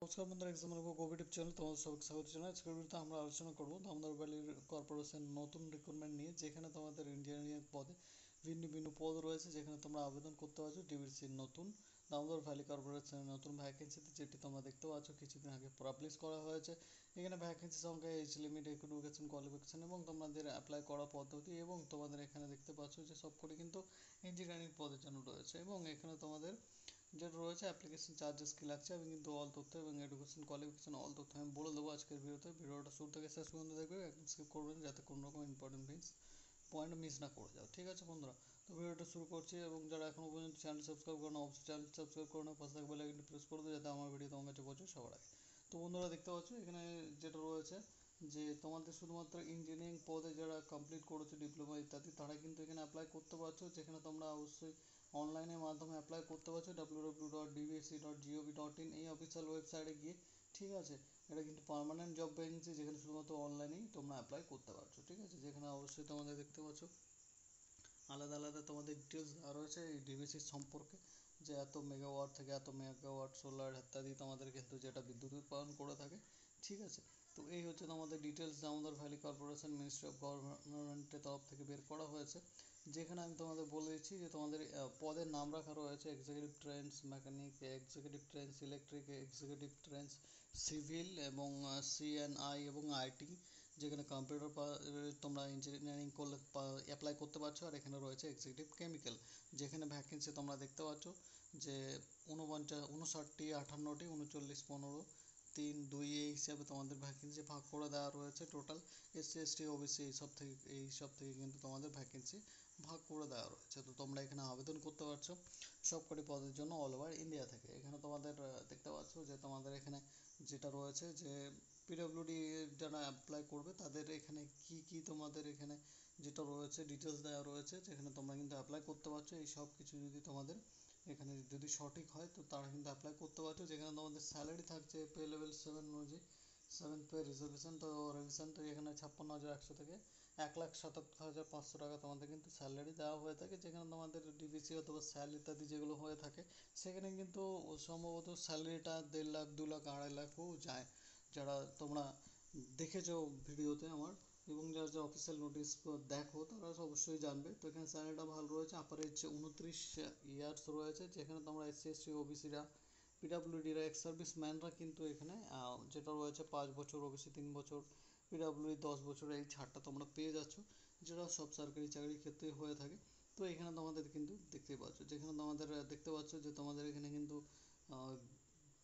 নমস্কার বন্ধুরা, exam Covid channel তোমাদের সবাইকে স্বাগত জানাই। আজকের ভিডিওতে আমরা আলোচনা করব দামোদর ভ্যালি কর্পোরেশন নতুন রিক্রুটমেন্ট নিয়ে, যেখানে তোমাদের ইঞ্জিনিয়ারিং পদে ভিন্ন ভিন্ন পদ রয়েছে, যেখানে তোমরা আবেদন করতে পারছো ডিবিসির নতুন দামোদর ভ্যালি কর্পোরেশনের নতুন ভ্যাকেন্সিতে, যেটি তোমরা দেখতে পাচ্ছ কিছুদিন আগে পাবলিশ করা হয়েছে। এখানে ভ্যাকেন্সি সংখ্যা, এজ লিমিট, এডুকেশন কোয়ালিফিকেশন এবং তোমাদের অ্যাপ্লাই করার পদ্ধতি, এবং তোমাদের এখানে দেখতে পাচ্ছ যে সবকটি কিন্তু ইঞ্জিনিয়ারিং পদের জন্য রয়েছে। এবং এখানে তোমাদের যেটা রয়েছে অ্যাপ্লিকেশন চার্জেস কী লাগছে, আমি কিন্তু অল তথ্য এবং এডুকেশন কোয়ালিফিকেশন অল তথ্য আমি বলে দেবো আজকের ভিডিওটা শুরু থেকে শেষ পর্যন্ত দেখবে, একদম স্কিপ করবেন যাতে কোনো রকম ইম্পর্টেন্ট পয়েন্ট মিস না করে যাও। ঠিক আছে বন্ধুরা, তো ভিডিওটা শুরু করছি। এবং যারা এখনও পর্যন্ত চ্যানেল সাবস্ক্রাইব করে না, অবশ্যই চ্যানেল সাবস্ক্রাইব করে নাও, পাশে থাকা বেল আইকনটি প্রেস করে দেবে যাতে আমার ভিডিও তোমার কাছে পৌঁছে সবার আগে। তো বন্ধুরা দেখতে পাচ্ছ এখানে যেটা রয়েছে যে তোমাদের শুধুমাত্র ইঞ্জিনিয়ারিং পদে যারা কমপ্লিট করেছো ডিপ্লোমা ইত্যাদি, তারা কিন্তু এখানে অ্যাপ্লাই করতে পারছো, যেখানে তোমরা অবশ্যই অনলাইনের মাধ্যমে অ্যাপ্লাই করতে পারছো www.dbsc.gov.in এই অফিসিয়াল ওয়েবসাইটে গিয়ে। ঠিক আছে, এটা কিন্তু পার্মানেন্ট জব ভ্যাকেন্সি, যেখানে শুধুমাত্র অনলাইনেই তোমরা অ্যাপ্লাই করতে পারছো। ঠিক আছে, যেখানে অবশ্যই তোমাদের দেখতে পাচ্ছ আলাদা আলাদা তোমাদের ডিটেলস দেওয়া রয়েছে এই ডিবিসির সম্পর্কে, যে এত মেগাওয়াট থেকে এত মেগাওয়াট সোলার ইত্যাদি তোমাদের কিন্তু যেটা বিদ্যুৎ উৎপাদন করে থাকে। ঠিক আছে, তো এই হচ্ছে তোমাদের details Damodar valley corporation ministry of গভর্নমেন্টের তরফ থেকে বের করা হয়েছে। যেখানে আমি তোমাদের বলে দিচ্ছি যে তোমাদের পদের নাম রাখা রয়েছে executive trainees mechanic, executive trainees electric, executive trainees civil এবং সিএনআই এবং আইটি, যেখানে কম্পিউটার তোমরা ইঞ্জিনিয়ারিং করলে অ্যাপ্লাই করতে পারছো। আর এখানে রয়েছে এক্সিকিউটিভ কেমিক্যাল, যেখানে ভ্যাকেন্সি তোমরা দেখতে পাচ্ছ যে 59টি, 58টি, 39, 15, 3, 2 এই হিসাবে তোমাদের ভ্যাকেন্সি ভাগ করে দেওয়া রয়েছে। টোটাল এসসি এসটি ওবিসি এই সব থেকে কিন্তু তোমাদের ভ্যাকেন্সি ভাগ করে দেওয়া রয়েছে। তো তোমরা এখানে আবেদন করতে পারছো সবকটি পদের জন্য অল ওভার ইন্ডিয়া থেকে। এখানে তোমাদের দেখতে পাচ্ছ যে তোমাদের এখানে যেটা রয়েছে যে পিডব্লিউডি যারা অ্যাপ্লাই করবে তাদের এখানে কি তোমাদের এখানে যেটা রয়েছে ডিটেলস দেওয়া রয়েছে, যেখানে তোমরা কিন্তু অ্যাপ্লাই করতে পারছো। এই সব কিছু যদি তোমাদের এখানে যদি সঠিক হয় তো তারা কিন্তু অ্যাপ্লাই করতে পারছো। যেখানে তোমাদের স্যালারি থাকছে পে লেভেল 7 অনুযায়ী, 7 পে রিজার্ভেশন, তো রিজার্ভেশনটা এখানে 56,100 থেকে 1,77,500 টাকা তোমাদের কিন্তু স্যালারি দেওয়া হয়ে থাকে। যেখানে তোমাদের ডিবিসি অথবা স্যাল ইত্যাদি যেগুলো হয়ে থাকে, সেখানে কিন্তু সম্ভবত স্যালারিটা 1.5 লাখ, 2 লাখ, 2.5 লাখও যায়, যারা তোমরা দেখেছো ভিডিওতে আমার, এবং যারা যে অফিসিয়াল নোটিশ দেখো তারা অবশ্যই জানবে। তো এখানে স্যালারিটা ভালো রয়েছে। আপার এজ 29 ইয়ার্স রয়েছে, যেখানে তোমরা এসসি এসটি ওবিসিরা, পিডাব্লিউডিরা, এক্স সার্ভিস ম্যানরা কিন্তু এখানে যেটা রয়েছে 5 বছর, ওবিসি 3 বছর, পিডাব্লিউডি 10 বছর এই ছাড়টা তোমরা পেয়ে যাচ্ছ, যেটা সব সরকারি চাকরির ক্ষেত্রে হয়ে থাকে। তো এখানে তোমাদের কিন্তু দেখতেই পাচ্ছ, যেখানে তোমাদের দেখতে পাচ্ছ যে তোমাদের এখানে কিন্তু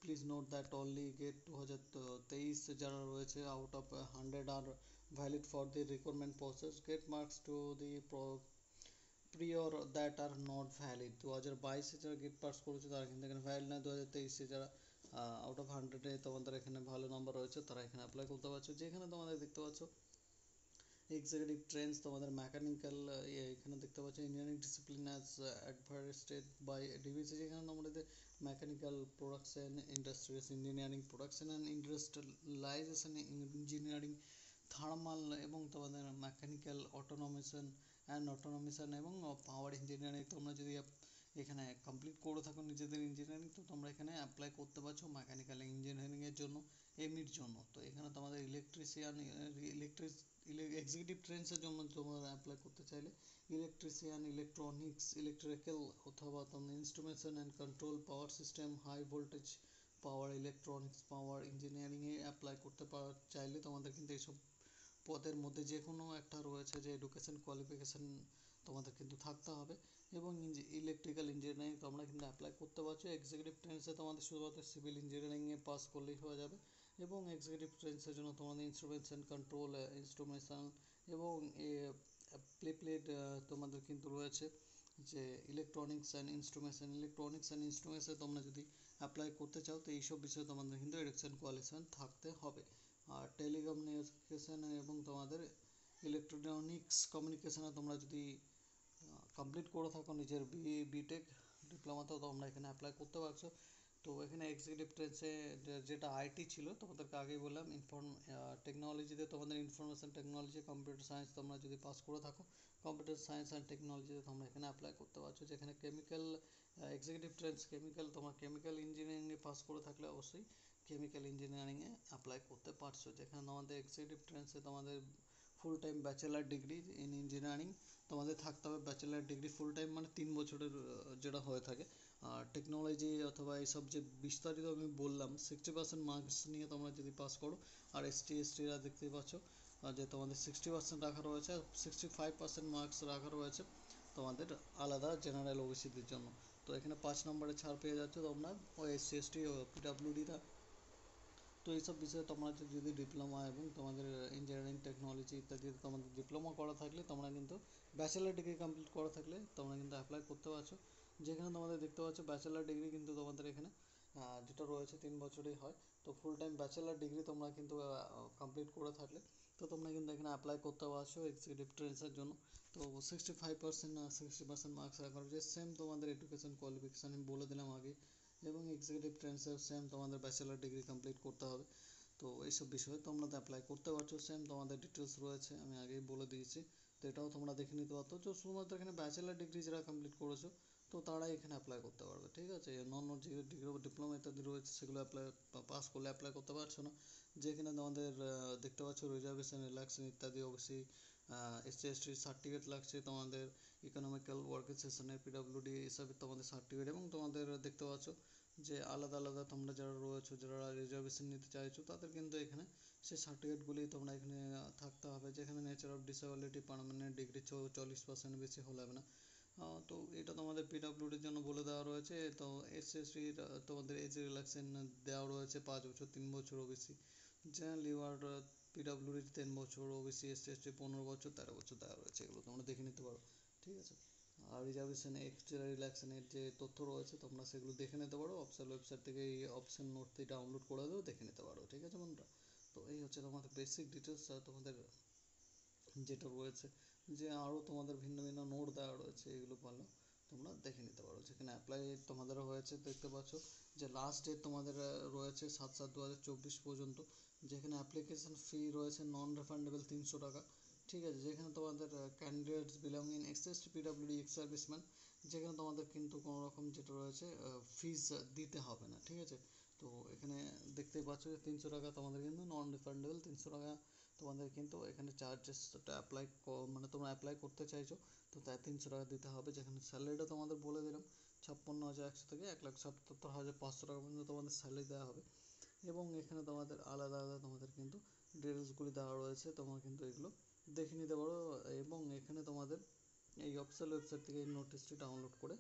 please note that only GATE 2023 যারা রয়েছে আউট অফ 100 আর valid for the recruitment process, GATE marks to the prior that are not valid. 2022 যারা গেট পাস করেছে তারা কিন্তু এখানে ভ্যালিড না। 2023 যারা আউট অফ 100-এ তোমাদের এখানে ভালো নাম্বার রয়েছে তারা এখানে অ্যাপ্লাই করতে পারছো। যেখানে তোমাদের দেখতে পাচ্ছ এক্সিকিউটিভ ট্রেন্স তোমাদের মেকানিক্যাল, এখানে দেখতে পাচ্ছ engineering discipline as advertised by DVC, যেখানে তোমাদের mechanical production industries engineering, production and industrialisation engineering, thermal এবং তোমাদের মেকানিক্যাল অটোমেশন এবং পাওয়ার ইঞ্জিনিয়ারিং। তোমরা যদি এখানে কমপ্লিট করে থাকো নিজেদের ইঞ্জিনিয়ারিং, তো তোমরা এখানে অ্যাপ্লাই করতে পারছো মেকানিক্যাল ইঞ্জিনিয়ারিংয়ের জন্য, এমইর জন্য। তো এখানে তোমাদের ইলেকট্রিশিয়ান, এক্সিকিউটিভ ট্রেন্সের জন্য তোমরা অ্যাপ্লাই করতে চাইলে ইলেকট্রিশিয়ান, ইলেকট্রনিক্স, ইলেকট্রিক্যাল অথবা তোমাদের instrumentation and control, power system, high voltage power electronics, power ইঞ্জিনিয়ারিংয়ে অ্যাপ্লাই করতে চাইলে তোমাদের কিন্তু এইসব পদের মধ্যে যে কোনো একটা রয়েছে যে এডুকেশন কোয়ালিফিকেশান তোমাদের কিন্তু থাকতে হবে। এবং ইলেকট্রিক্যাল ইঞ্জিনিয়ারিং তোমরা কিন্তু অ্যাপ্লাই করতে পারছো। এক্সিকিউটিভ ট্রেন্সে তোমাদের শুধুমাত্র সিভিল ইঞ্জিনিয়ারিংয়ে পাস করলেই হয়ে যাবে। এবং এক্সিকিউটিভ ট্রেন্সের জন্য তোমাদের ইনস্ট্রুমেন্টেশন কন্ট্রোল, ইনস্ট্রুমেশন এবং প্লেট তোমাদের কিন্তু রয়েছে যে ইলেকট্রনিক্স অ্যান্ড ইনস্ট্রুমেশন তোমরা যদি অ্যাপ্লাই করতে চাও তো এইসব বিষয়ে তোমাদের কিন্তু এডুকেশন কোয়ালিফিকেশন থাকতে হবে। আর টেলিকমিউনিকেশন এবং তোমাদের ইলেকট্রনিক্স কমিউনিকেশনে তোমরা যদি কমপ্লিট করে থাকো নিজের বিটেক ডিপ্লোমাতেও তোমরা এখানে অ্যাপ্লাই করতে পারছো। তো এখানে এক্সিকিউটিভ ট্রেন্সে যেটা আইটি ছিল তোমাদেরকে আগেই বললাম, টেকনোলজিতে তোমাদের ইনফরমেশন টেকনোলজি, কম্পিউটার সায়েন্স তোমরা যদি পাস করে থাকো, কম্পিউটার সায়েন্স অ্যান্ড টেকনোলজিতে তোমরা এখানে অ্যাপ্লাই করতে পারছো। যেখানে কেমিক্যাল, এক্সিকিউটিভ ট্রেন্স কেমিক্যাল, তোমার কেমিক্যাল ইঞ্জিনিয়ারিংয়ে পাস করে থাকলে অবশ্যই কেমিক্যাল ইঞ্জিনিয়ারিংয়ে অ্যাপ্লাই করতে পারছো, যেখানে তোমাদের এক্সিকিউটিভ ট্রেন্ডসে তোমাদের full time bachelor degree in engineering তোমাদের থাকতে হবে। ব্যাচেলার ডিগ্রি ফুল টাইম মানে 3 বছরের যেটা হয়ে থাকে। আর টেকনোলজি অথবা এইসব যে বিস্তারিত আমি বললাম 60% মার্কস নিয়ে তোমরা যদি পাস করো। আর ST STরা দেখতেই পাচ্ছ যে তোমাদের 60% রাখা রয়েছে, 65% মার্কস রাখা রয়েছে তোমাদের আলাদা জেনারেল ওবিসিদের জন্য। তো এখানে 5 নম্বরে ছাড় পেয়ে যাচ্ছে তোমরা ওই SC ST ও PWDরা। তো এইসব বিষয়ে তোমরা যদি ডিপ্লোমা এবং তোমাদের ইঞ্জিনিয়ারিং টেকনোলজি ইত্যাদি তোমাদের ডিপ্লোমা করা থাকলে তোমরা কিন্তু ব্যাচেলার ডিগ্রি কমপ্লিট করা থাকলে তোমরা কিন্তু অ্যাপ্লাই করতে পারছো। যেখানে তোমাদের দেখতে পাচ্ছ ব্যাচেলার ডিগ্রি কিন্তু তোমাদের এখানে যেটা রয়েছে 3 বছরই হয়। তো ফুল টাইম ব্যাচেলার ডিগ্রি তোমরা কিন্তু কমপ্লিট করে থাকলে তো তোমরা কিন্তু এখানে অ্যাপ্লাই করতে পারছো এক্সিকিউটিভ ট্রেন্ডসের জন্য। তো 65% না 60% মার্কস রাখা রয়েছে, সেম তোমাদের এডুকেশন কোয়ালিফিকেশান আমি বলে দিলাম আগে। এবং এক্সিকিউটিভ ট্রেন্ডসের সেম তোমাদের ব্যাচেলার ডিগ্রি কমপ্লিট করতে হবে। তো এইসব বিষয়ে তোমরা তো অ্যাপ্লাই করতে পারছো, সেম তোমাদের ডিটেলস রয়েছে আমি আগেই বলে দিয়েছি। তো এটাও তোমরা দেখে নিতে পারতো। তো শুধুমাত্র এখানে ব্যাচেলার ডিগ্রি যারা কমপ্লিট করেছো তো তারাই এখানে অ্যাপ্লাই করতে পারবে, ঠিক আছে। অন্য যে ডিগ্রি ডিপ্লোমা ইত্যাদি রয়েছে সেগুলো অ্যাপ্লাই পাস করলে অ্যাপ্লাই করতে পারছো না। যেখানে তোমাদের দেখতে পাচ্ছ রিজার্ভেশন রিল্যাক্সেশন ইত্যাদি অবশ্যই SC ST সার্টিফিকেট লাগছে তোমাদের। ইকোনমিক্যাল ওয়ার্কের সেশনের PWD এসবের তোমাদের সার্টিফিকেট, এবং তোমাদের দেখতে পাচ্ছ যে আলাদা আলাদা তোমরা যারা রয়েছো যারা রিজার্ভেশন নিতে চাইছো তাদের কিন্তু এখানে সেই সার্টিফিকেটগুলি তোমরা এখানে থাকতে হবে। যেখানে nature of disability permanent degree 40% বেশি হলে হবে না। তো এটা তোমাদের PWDর জন্য বলে দেওয়া রয়েছে। তো SC STর তোমাদের এজ রিল্যাক্সেশন দেওয়া রয়েছে 5 বছর, 3 বছর ওবিসি। জেনারেল লিভার PWD 10 বছর, ওবিসি SC ST 15 বছর, 13 বছর দেওয়া রয়েছে। এগুলো তোমরা দেখে নিতে পারো, ঠিক আছে। আর রিজার্ভেশন এক্সট্রা রিল্যাক্সেশনের যে তথ্য রয়েছে তোমরা সেগুলো দেখে নিতে পারো। অফিসিয়াল ওয়েবসাইট থেকে এই অপশন নোটটি ডাউনলোড করে দেবো, দেখে নিতে পারো, ঠিক আছে বন্ধুরা। তো এই হচ্ছে তোমাদের বেসিক ডিটেলস। তোমাদের যেটা রয়েছে যে আরও তোমাদের ভিন্ন ভিন্ন নোট দেওয়া রয়েছে, এগুলো ভালো তোমরা দেখে নিতে পারো। যেখানে অ্যাপ্লাই তোমাদের হয়েছে দেখতে পাচ্ছ যে লাস্ট ডেট তোমাদের রয়েছে 7/7/2024 পর্যন্ত। যেখানে অ্যাপ্লিকেশন ফি রয়েছে নন রিফান্ডেবল 300 টাকা, ঠিক আছে। যেখানে তোমাদের candidates belong in SC ST PWD ex serviceman, যেখানে তোমাদের কিন্তু কোনো রকম যেটা রয়েছে ফিস দিতে হবে না, ঠিক আছে। তো এখানে দেখতেই পাচ্ছ যে 300 টাকা তোমাদের কিন্তু নন রিফান্ডেবল 300 টাকা তোমাদের কিন্তু এখানে চার্জেসটা মানে তোমরা অ্যাপ্লাই করতে চাইছো তো তাই 300 টাকা দিতে হবে। যেখানে স্যালারিটা তোমাদের বলে দিলাম 56,100 থেকে 1,77,500 টাকা পর্যন্ত তোমাদের স্যালারি দেওয়া হবে। এবং এখানে তোমাদের আলাদা আলাদা তোমাদের কিন্তু ডিটেলসগুলি দেওয়া রয়েছে, তোমরা কিন্তু এগুলো দেখে নিতে পারো। এবং এখানে তোমাদের এই অফিসিয়াল ওয়েবসাইট থেকে এই নোটিশটি ডাউনলোড করে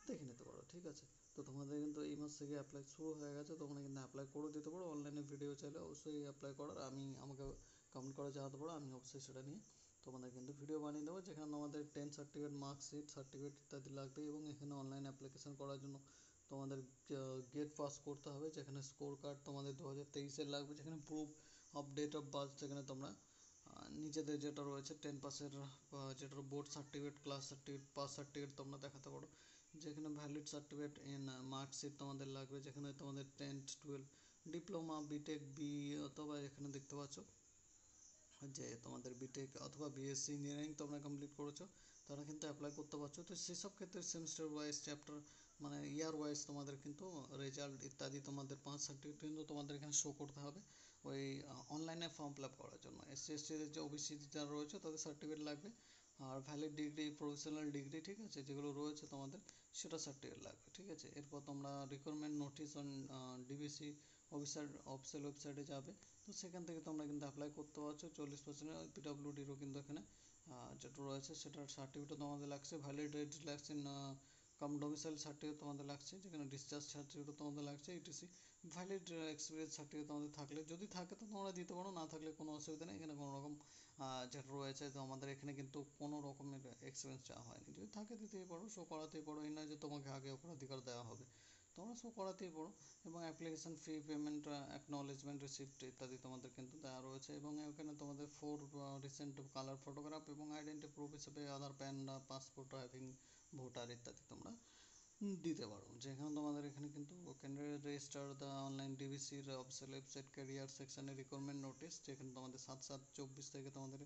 দেখে নিতে পারো, ঠিক আছে। তো তোমাদের কিন্তু এই মাস থেকে অ্যাপ্লাই শুরু হয়ে গেছে, তোমরা কিন্তু অ্যাপ্লাই করে দিতে পারো। অনলাইনে ভিডিও চাইলে অবশ্যই অ্যাপ্লাই করার আমাকে কমেন্ট করে জানাতে পারো, আমি অবশ্যই সেটা নিয়ে তোমাদের কিন্তু ভিডিও বানিয়ে দেবো। যেখানে তোমাদের 10 সার্টিফিকেট, মার্কশিট, সার্টিফিকেট ইত্যাদি লাগবে। এবং এখানে অনলাইন অ্যাপ্লিকেশন করার জন্য তোমাদের গেট পাস করতে হবে। যেখানে স্কোর কার্ড তোমাদের 2023-এর লাগবে। যেখানে proof of date of birth, যেখানে তোমরা নিজেদের যেটা রয়েছে 10 পাসের যেটা board certificate, class certificate, pass certificate তোমরা দেখাতে পারো। যেখানে ভ্যালিড সার্টিফিকেট ইন মার্কশিট তোমাদের লাগবে। যেখানে তোমাদের 10 12 ডিপ্লোমা বিটেক অথবা এখানে দেখতে পাচ্ছ যে তোমাদের বিটেক অথবা BSc ইঞ্জিনিয়ারিং তোমরা কমপ্লিট করেছো তারা কিন্তু অ্যাপ্লাই করতে পারছো। তো সেসব ক্ষেত্রে সেমিস্টার ওয়াইজ চ্যাপ্টার মানে ইয়ার ওয়াইজ তোমাদের কিন্তু রেজাল্ট ইত্যাদি তোমাদের 5 সার্টিফিকেট কিন্তু তোমাদের এখানে শো করতে হবে ওই অনলাইনে ফর্ম ফিল আপ করার জন্য। SC STদের যে ওবিসি যারা রয়েছে তাদের সার্টিফিকেট লাগবে। আর ভ্যালিড ডিগ্রি, প্রফেশনাল ডিগ্রি, ঠিক আছে, যেগুলো রয়েছে তোমাদের সেটা সার্টিফিকেট লাগবে, ঠিক আছে। এরপর তোমরা recruitment notice on DBC official ওয়েবসাইটে যাবে। তো সেখান থেকে তোমরা কিন্তু অ্যাপ্লাই করতে পারছো। 40% PWDরও কিন্তু এখানে যেটা রয়েছে সেটার সার্টিফিকেটও তোমাদের লাগছে। ভ্যালিড লাগছে না কাম ডোমিসাইল সার্টিফিকেট তোমাদের লাগছে। যেখানে ডিসচার্জ সার্টিফিকেটও তোমাদের লাগছে। ETC ভ্যালিড এক্সপিরিয়েন্স সার্টিফিকেট তোমাদের থাকলে, যদি থাকে তো তোমরা দিতে পারো, না থাকলে কোনো অসুবিধা নেই। এখানে কোনো রকম যেটা রয়েছে তো আমাদের এখানে কিন্তু কোনো রকমের এক্সপিরিয়েন্স চাওয়া হয়নি। যদি থাকে দিতেই পারো, শো করাতেই পারো। এই নয় যে তোমাকে আগে অগ্রাধিকার দেওয়া হবে, তোমরা শো করাতেই পারো। এবং application fee payment, acknowledgement receipt ইত্যাদি তোমাদের কিন্তু দেওয়া রয়েছে। এবং এখানে তোমাদের রিসেন্ট কালার ফটোগ্রাফ এবং আইডেন্টি প্রুফ হিসেবে Aadhaar, PAN, passport, driving, voter ইত্যাদি তোমরা দিতে পারো। যেখানে তোমাদের এখানে কিন্তু ক্যান্ডিডেট রেজিস্টার দ্য অনলাইন DBCর অফিসিয়াল ওয়েবসাইট ক্যারিয়ার সেকশনে রিক্রুটমেন্ট নোটিশ, যেখানে তোমাদের 7/7/24 থেকে তোমাদের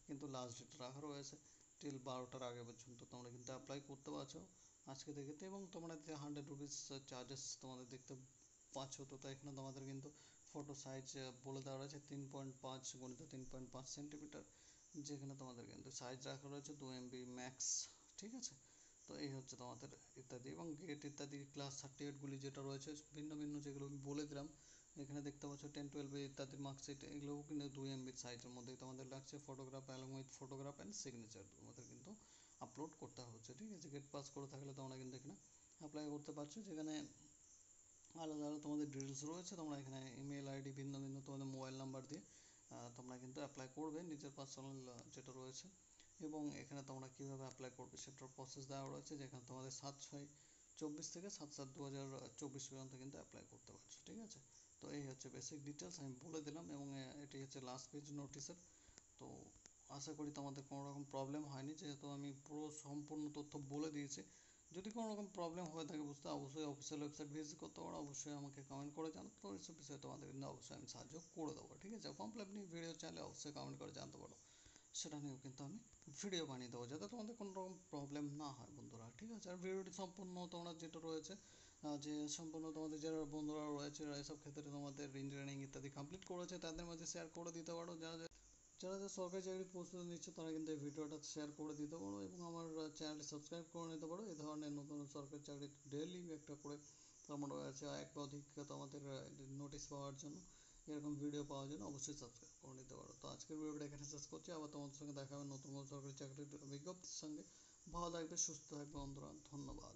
কিন্তু লাস্ট ডেট রাখা রয়েছে টিল 12টার আগে পর্যন্ত তোমরা কিন্তু অ্যাপ্লাই করতে পারছো আজকে থেকে। এবং তোমরা 100 রুপিস চার্জেস তোমাদের দেখতে পাচ্ছ। তো এখানে তোমাদের কিন্তু ফটো সাইজ বলে দেওয়া রয়েছে 3.5 গুণিত 3.5 সেন্টিমিটার, যেখানে তোমাদের কিন্তু সাইজ রাখা রয়েছে 2 MB ম্যাক্স, ঠিক আছে। তো এই হচ্ছে তোমাদের ইত্যাদি, এবং গেট ইত্যাদি ক্লাস সার্টিফিকেটগুলি যেটা রয়েছে ভিন্ন ভিন্ন, যেগুলো আমি বলে দিলাম। এখানে দেখতে পাচ্ছ 10-12 ইত্যাদি মার্কশিট, এগুলোও কিন্তু 2 MB সাইজের মধ্যেই তোমাদের লাগছে। Photograph along with photograph and signature তোমাদের কিন্তু আপলোড করতে হচ্ছে, ঠিক আছে। গেট পাস করে থাকলে তোমরা কিন্তু এখানে অ্যাপ্লাই করতে পারছো, যেখানে আলাদা আলাদা তোমাদের ডিটেলস রয়েছে। তোমরা এখানে ইমেল আইডি ভিন্ন ভিন্ন তোমাদের মোবাইল নাম্বার দিয়ে তোমরা কিন্তু অ্যাপ্লাই করবে নিজের পার্সোনাল যেটা রয়েছে। এবং এখানে তোমরা কীভাবে অ্যাপ্লাই করবে সেটার প্রসেস দেওয়া রয়েছে, যেখানে তোমাদের 7/6/24 থেকে 7/7/2024 পর্যন্ত কিন্তু অ্যাপ্লাই করতে পারছো, ঠিক আছে। তো এই হচ্ছে বেসিক ডিটেলস আমি বলে দিলাম, এবং এটি হচ্ছে লাস্ট পেজ নোটিশের। তো আশা করি তোমাদের কোনো রকম প্রবলেম হয়নি, যেহেতু আমি পুরো সম্পূর্ণ তথ্য বলে দিয়েছি। যদি কোনো রকম প্রবলেম হয়ে থাকে বুঝতে, অবশ্যই অফিসিয়াল ওয়েবসাইট ভিজিট করতে পারো, অবশ্যই আমাকে কমেন্ট করে জানাতে পারো, এসব বিষয়ে তোমাদের কিন্তু অবশ্যই আমি সাহায্য করে দেবো, ঠিক আছে। ফর্ম ফিল আপ নিয়ে ভিডিও চাইলে অবশ্যই কমেন্ট করে জানতে পারো, সেটা নিয়েও কিন্তু আমি ভিডিও বানিয়ে দেবো, যাতে তোমাদের কোনো রকম প্রবলেম না হয় বন্ধুরা, ঠিক আছে। আর ভিডিওটি সম্পূর্ণ তোমরা যেটা রয়েছে যে সম্পূর্ণ তোমাদের যারা বন্ধুরা রয়েছে এসব ক্ষেত্রে তোমাদের ইঞ্জিনিয়ারিং ইত্যাদি কমপ্লিট করেছে তাদের মধ্যে শেয়ার করে দিতে পারো। যারা যারা সরকারি চাকরির প্রস্তুতি নিচ্ছে তারা কিন্তু এই ভিডিওটা শেয়ার করে দিতে পারো, এবং আমার চ্যানেলটি সাবস্ক্রাইব করে নিতে পারো। এই ধরনের নতুন সরকারি চাকরির ডেইলি একটা করে তোমার রয়েছে এক বা অধিক তোমাদের নোটিশ পাওয়ার জন্য, এরকম ভিডিও পাওয়ার জন্য অবশ্যই সাবস্ক্রাইব করে নিতে পারো। তো আজকের ভিডিওটা এখানে শেষ করছি, আবার তোমাদের সঙ্গে দেখা হবে নতুন কোনো সরকারি চাকরির বিজ্ঞপ্তির সঙ্গে। ভালো থাকবে, সুস্থ থাকবে বন্ধুরা, ধন্যবাদ।